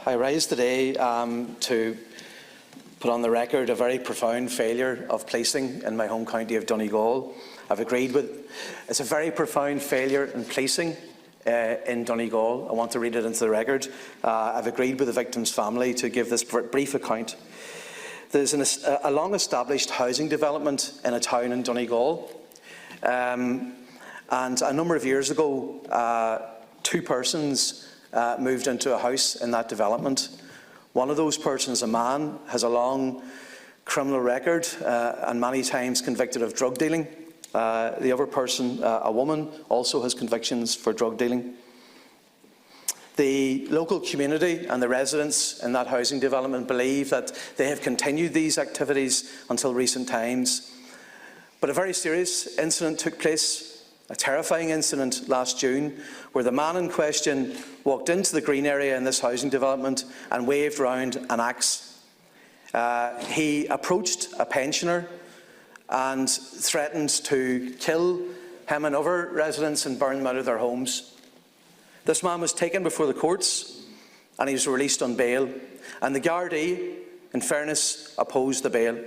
I rise today to put on the record a very profound failure of policing in my home county of Donegal. It's a very profound failure in policing in Donegal. I want to read it into the record. I've agreed with the victim's family to give this brief account. There's a long-established housing development in a town in Donegal, and a number of years ago, two persons moved into a house in that development. One of those persons, a man, has a long criminal record and many times convicted of drug dealing. The other person, a woman, also has convictions for drug dealing. The local community and the residents in that housing development believe that they have continued these activities until recent times. But a very serious incident took place, a terrifying incident last June, where the man in question walked into the green area in this housing development and waved around an axe. He approached a pensioner and threatened to kill him and other residents and burn them out of their homes. This man was taken before the courts and he was released on bail. And the Gardaí, in fairness, opposed the bail.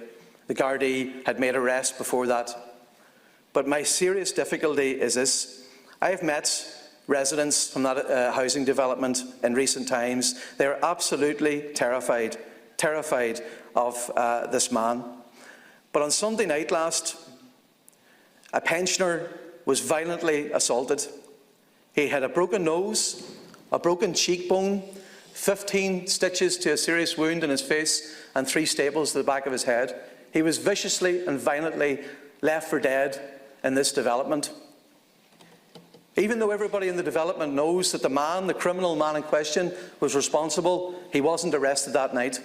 The Gardaí had made arrests before that. But my serious difficulty is this. I have met residents from that housing development in recent times. They are absolutely terrified of this man. But on Sunday night last, a pensioner was violently assaulted. He had a broken nose, a broken cheekbone, 15 stitches to a serious wound in his face, and 3 staples to the back of his head. He was viciously and violently left for dead in this development. Even though everybody in the development knows that the criminal man in question, was responsible, he wasn't arrested that night.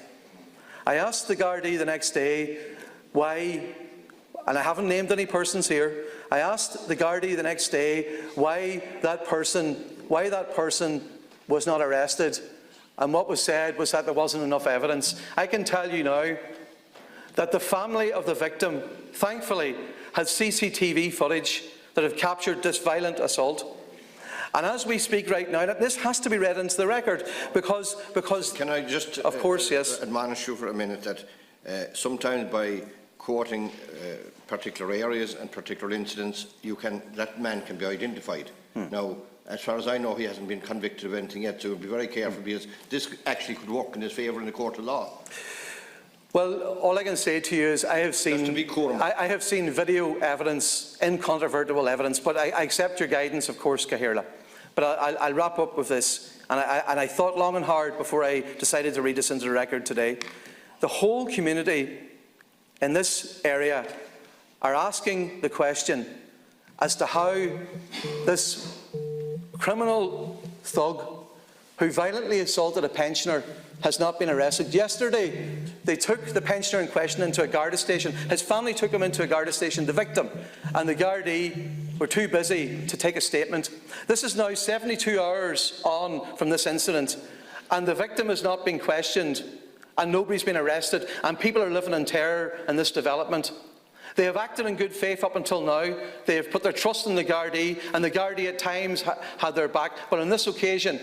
I asked the Gardaí the next day why, and I haven't named any persons here, I asked the Gardaí the next day why that person was not arrested, and what was said was that there wasn't enough evidence. I can tell you now that the family of the victim, thankfully, has CCTV footage that have captured this violent assault. And as we speak right now, this has to be read into the record because can I just of course, yes, admonish you for a minute that sometimes by quoting particular areas and particular incidents, that man can be identified. Now, as far as I know, he hasn't been convicted of anything yet, so be very careful because this actually could work in his favour in the court of law. Well, all I can say to you is I have seen video evidence, incontrovertible evidence, but I accept your guidance, of course, Cathaoirleach. But I'll wrap up with this, and I thought long and hard before I decided to read this into the record today. The whole community in this area are asking the question as to how this criminal thug who violently assaulted a pensioner has not been arrested. Yesterday, they took the pensioner in question into a Garda station. His family took him into a Garda station, the victim, and the Gardaí were too busy to take a statement. This is now 72 hours on from this incident, and the victim has not been questioned, and nobody's been arrested, and people are living in terror in this development. They have acted in good faith up until now. They have put their trust in the Gardaí, and the Gardaí at times had their back, but on this occasion,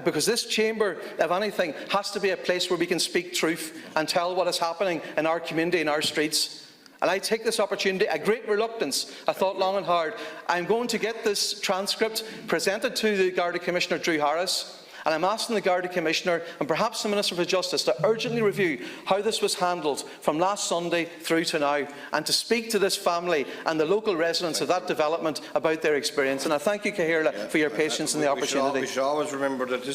because this chamber, if anything, has to be a place where we can speak truth and tell what is happening in our community, in our streets. And I take this opportunity, a great reluctance, I thought long and hard. I'm going to get this transcript presented to the Garda Commissioner, Drew Harris, and I'm asking the Garda Commissioner and perhaps the Minister for Justice to urgently review how this was handled from last Sunday through to now, and to speak to this family and the local residents of that development about their experience. And I thank you, Cathaoirleach, for your patience and the opportunity. We should always remember that this